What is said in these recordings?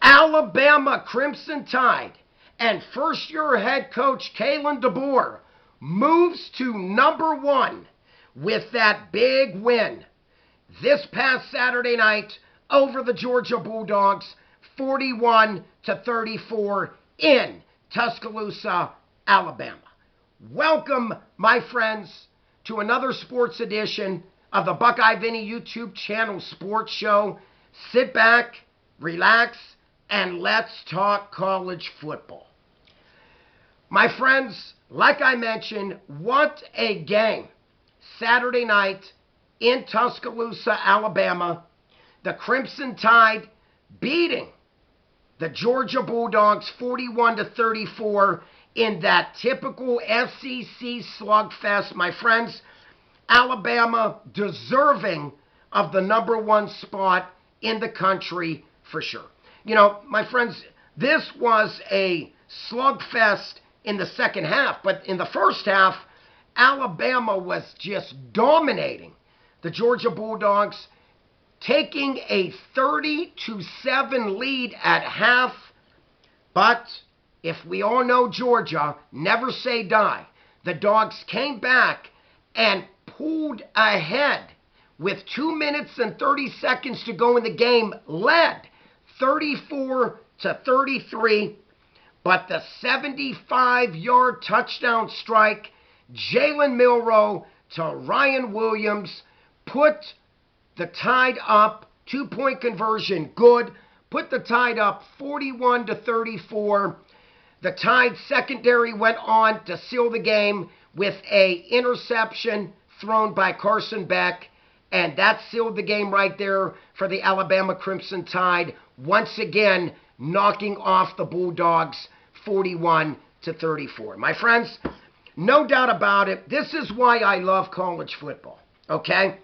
Alabama Crimson Tide and first-year head coach Kalen DeBoer moves to #1 with that big win this past Saturday night over the Georgia Bulldogs, 41-34 in Tuscaloosa, Alabama. Welcome, my friends, to another sports edition of the Buckeye Vinny YouTube channel sports show. Sit back, relax, and let's talk college football. My friends, like I mentioned, what a game. Saturday night in Tuscaloosa, Alabama, the Crimson Tide beating the Georgia Bulldogs 41-34 in that typical SEC slugfest. My friends, Alabama deserving of the #1 spot in the country for sure. You know, my friends, this was a slugfest in the second half, but in the first half, Alabama was just dominating the Georgia Bulldogs, taking a 30-7 lead at half. But if we all know Georgia, never say die. The Dogs came back and pulled ahead with 2 minutes and 30 seconds to go in the game, led 34-33. But the 75-yard touchdown strike, Jalen Milroe to Ryan Williams, put the Tide up. 2-point conversion, good. Put the Tide up 41-34. The Tide secondary went on to seal the game with an interception thrown by Carson Beck. And that sealed the game right there for the Alabama Crimson Tide, once again knocking off the Bulldogs 41-34. My friends, no doubt about it, this is why I love college football, okay?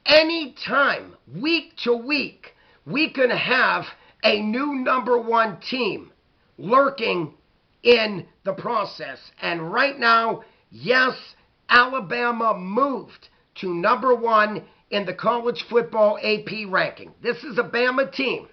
Anytime, week to week, we can have a new #1 team lurking in the process. And right now, yes, Alabama moved to #1 in the college football AP ranking. This is a Bama team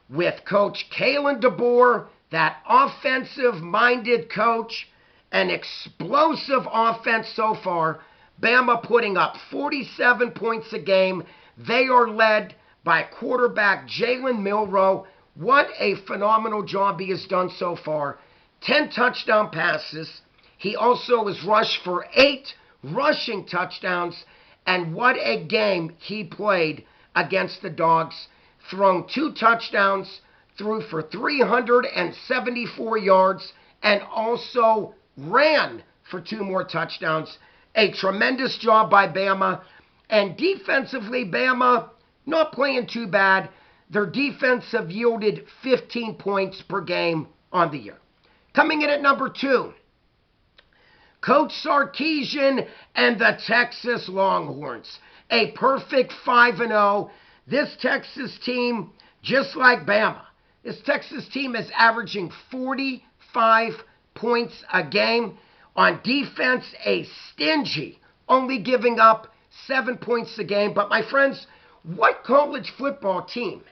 with Coach Kalen DeBoer, that offensive-minded coach, an explosive offense so far. Bama putting up 47 points a game. They are led by quarterback Jalen Milroe. What a phenomenal job he has done so far. 10 touchdown passes. He also has rushed for 8 rushing touchdowns. And what a game he played against the Dogs. Thrown 2 touchdowns, threw for 374 yards, and also ran for 2 more touchdowns. A tremendous job by Bama. And defensively, Bama not playing too bad. Their defense have yielded 15 points per game on the year. Coming in at #2, Coach Sarkisian and the Texas Longhorns. A perfect 5-0. This Texas team, just like Bama, this Texas team is averaging 45 points a game. On defense, a stingy, only giving up 7 points a game. But my friends, what college football team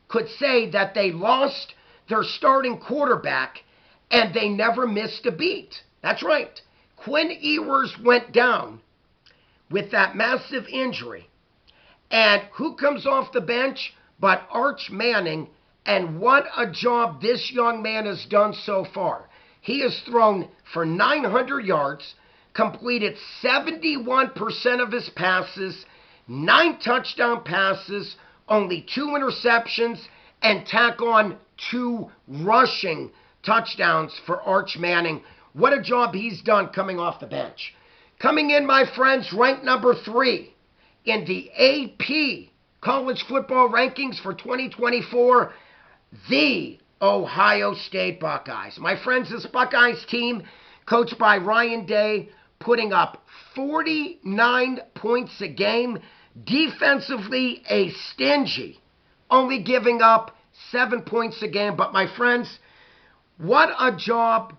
could say that they lost their starting quarterback and they never missed a beat? That's right. Quinn Ewers went down with that massive injury. And who comes off the bench but Arch Manning? And what a job this young man has done so far. He has thrown for 900 yards, completed 71% of his passes, 9 touchdown passes, only 2 interceptions, and tack on 2 rushing touchdowns for Arch Manning. What a job he's done coming off the bench. Coming in, my friends, ranked #3 in the AP college football rankings for 2024, the Ohio State Buckeyes. My friends, this Buckeyes team, coached by Ryan Day, putting up 49 points a game. Defensively, a stingy, only giving up 7 points a game. But my friends, what a job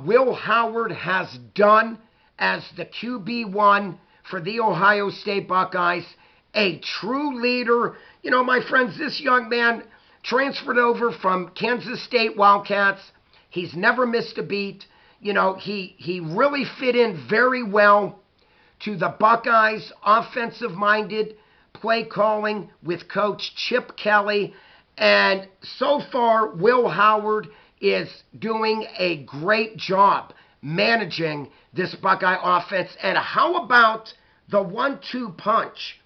Will Howard has done as the QB1 for the Ohio State Buckeyes. A true leader. You know, my friends, this young man transferred over from Kansas State Wildcats. He's never missed a beat. You know, he really fit in very well to the Buckeyes' offensive-minded play calling with Coach Chip Kelly. And so far, Will Howard is doing a great job managing this Buckeye offense. And how about the 1-2 punch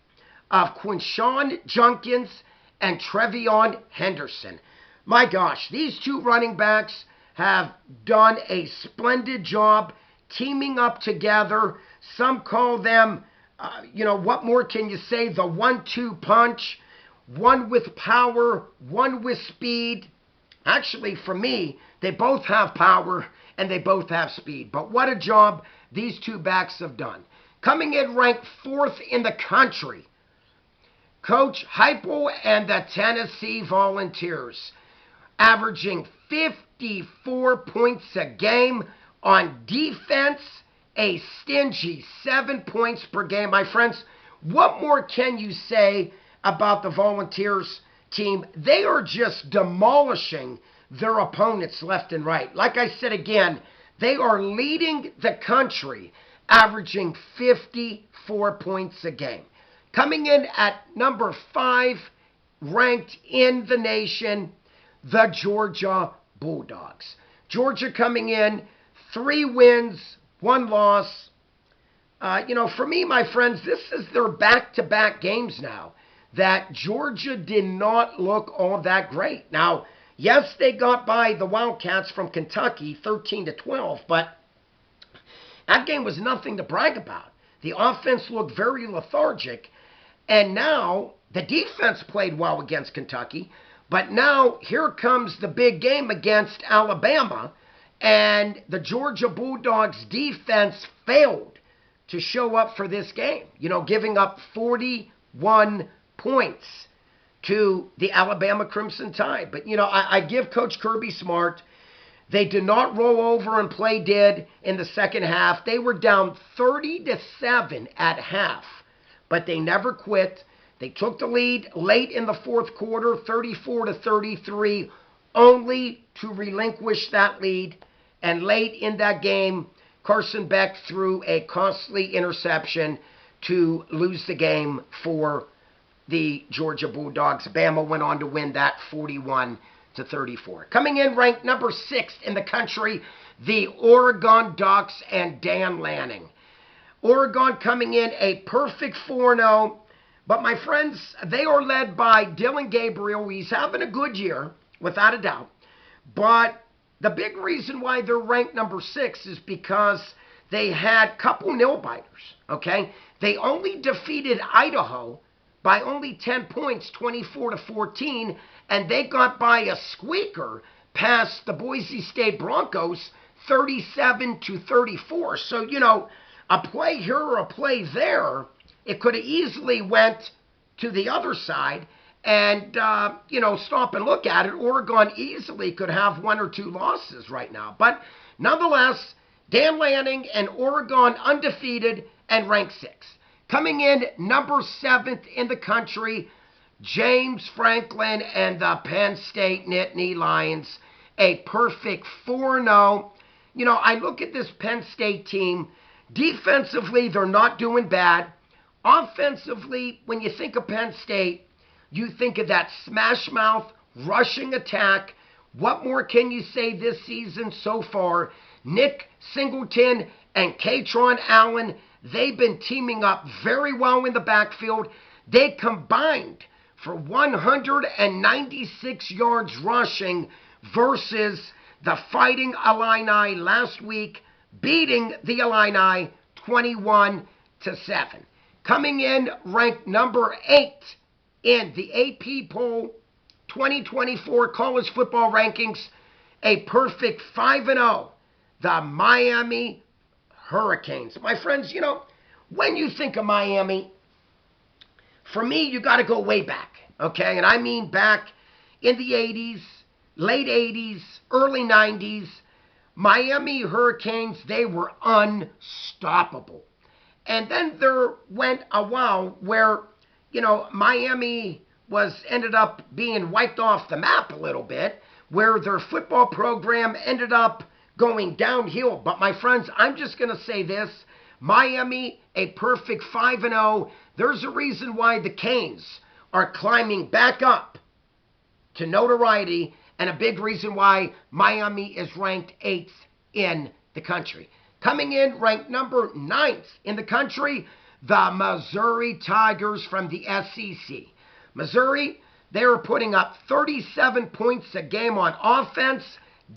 of Quinshon Judkins and Trevion Henderson? My gosh, these two running backs have done a splendid job teaming up together. Some call them, what more can you say? The 1-2 punch. One with power, one with speed. Actually, for me, they both have power and they both have speed. But what a job these two backs have done. Coming in ranked 4th in the country, Coach Heupel and the Tennessee Volunteers, averaging 54 points a game on defense, a stingy 7 points per game. My friends, what more can you say about the Volunteers team? They are just demolishing their opponents left and right. Like I said again, they are leading the country, averaging 54 points a game. Coming in at number 5, ranked in the nation, the Georgia Bulldogs. Georgia coming in 3 wins, 1 loss. For me, my friends, this is their back-to-back games now that Georgia did not look all that great. Now, yes, they got by the Wildcats from Kentucky 13-12, but that game was nothing to brag about. The offense looked very lethargic, and now the defense played well against Kentucky, but now here comes the big game against Alabama, and the Georgia Bulldogs defense failed to show up for this game, giving up 41 points to the Alabama Crimson Tide. But, I give Coach Kirby Smart. They did not roll over and play dead in the second half. They were down 30-7 at half, but they never quit. They took the lead late in the fourth quarter, 34-33, only to relinquish that lead. And late in that game, Carson Beck threw a costly interception to lose the game for the Georgia Bulldogs. Bama went on to win that 41-34. Coming in ranked number 6 in the country, the Oregon Ducks and Dan Lanning. Oregon coming in a perfect 4-0. But my friends, they are led by Dylan Gabriel. He's having a good year, without a doubt. But the big reason why they're ranked number 6 is because they had a couple nail-biters, okay? They only defeated Idaho by only 10 points, 24-14, and they got by a squeaker past the Boise State Broncos, 37-34. So, a play here or a play there, it could have easily went to the other side. And, stop and look at it. Oregon easily could have 1 or 2 losses right now. But nonetheless, Dan Lanning and Oregon undefeated and ranked 6. Coming in number 7th in the country, James Franklin and the Penn State Nittany Lions. A perfect 4-0. I look at this Penn State team. Defensively, they're not doing bad. Offensively, when you think of Penn State, you think of that smash mouth rushing attack. What more can you say this season so far? Nick Singleton and Katron Allen, they've been teaming up very well in the backfield. They combined for 196 yards rushing versus the Fighting Illini last week, beating the Illini 21-7. Coming in ranked number 8 in the AP poll 2024 college football rankings, a perfect 5-0, the Miami Hurricanes. My friends, when you think of Miami, for me, you got to go way back, okay? And I mean back in the 80s, late 80s, early 90s. Miami Hurricanes, they were unstoppable. And then there went a while where, Miami ended up being wiped off the map a little bit, where their football program ended up going downhill. But my friends, I'm just going to say this. Miami, a perfect 5-0. There's a reason why the Canes are climbing back up to notoriety, and a big reason why Miami is ranked 8th in the country. Coming in ranked number 9th in the country, the Missouri Tigers from the SEC. Missouri, they were putting up 37 points a game on offense.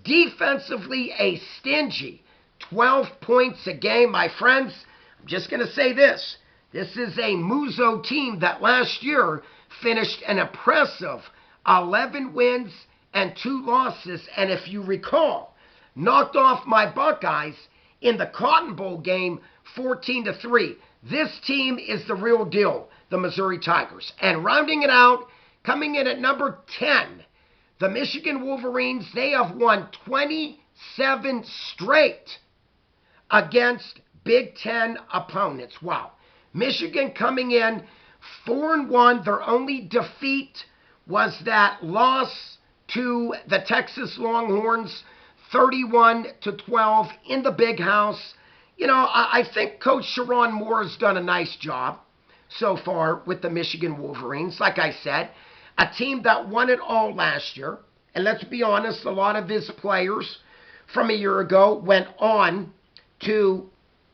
Defensively, a stingy 12 points a game. My friends, I'm just going to say this. This is a Muzo team that last year finished an impressive 11 wins and 2 losses. And if you recall, knocked off my Buckeyes in the Cotton Bowl game 14-3. This team is the real deal, the Missouri Tigers. And rounding it out, coming in at number 10, the Michigan Wolverines. They have won 27 straight against Big Ten opponents. Wow. Michigan coming in 4-1. Their only defeat was that loss to the Texas Longhorns, 31-12 in the Big House. You know, I think Coach Sharon Moore has done a nice job so far with the Michigan Wolverines. Like I said, a team that won it all last year. And let's be honest, a lot of his players from a year ago went on to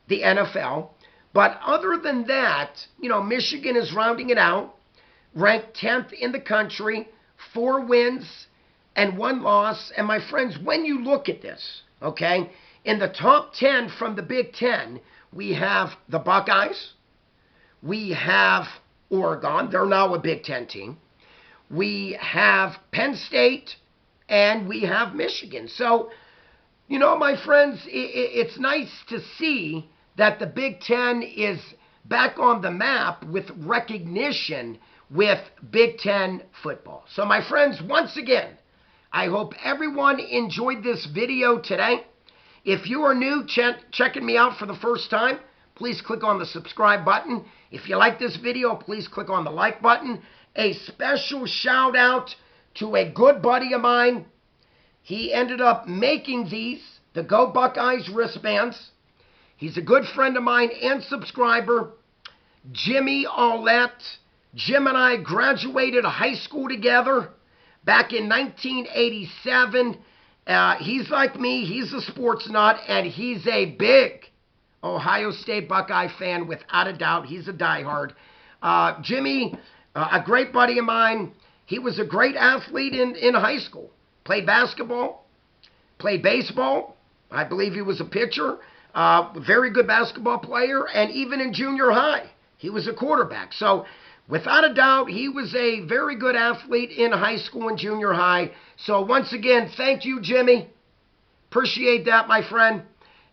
the NFL. But other than that, you know, Michigan is rounding it out, ranked 10th in the country, 4 wins and 1 loss. And my friends, when you look at this, okay, in the top 10 from the Big Ten, we have the Buckeyes, we have Oregon, they're now a Big Ten team, we have Penn State, and we have Michigan. So, you know, my friends, it's nice to see that the Big Ten is back on the map with recognition with Big Ten football. So, my friends, once again, I hope everyone enjoyed this video today. If you are new, checking me out for the first time, please click on the subscribe button. If you like this video, please click on the like button. A special shout out to a good buddy of mine. He ended up making these, the Go Buckeyes wristbands. He's a good friend of mine and subscriber, Jimmy Aulette. Jim and I graduated high school together back in 1987. He's like me. He's a sports nut, and he's a big Ohio State Buckeye fan without a doubt. He's a diehard. Jimmy, a great buddy of mine. He was a great athlete in high school. Played basketball, played baseball. I believe he was a pitcher. Very good basketball player. And even in junior high, he was a quarterback. So without a doubt, he was a very good athlete in high school and junior high. So once again, thank you, Jimmy. Appreciate that, my friend.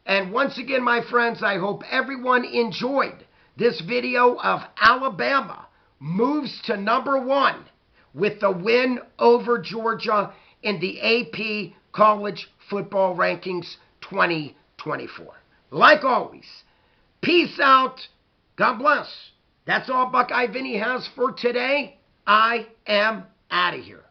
And once again, my friends, I hope everyone enjoyed this video of Alabama moves to number 1 with the win over Georgia in the AP College Football Rankings 2024. Like always, peace out. God bless. That's all Buckeye Vinny has for today. I am out of here.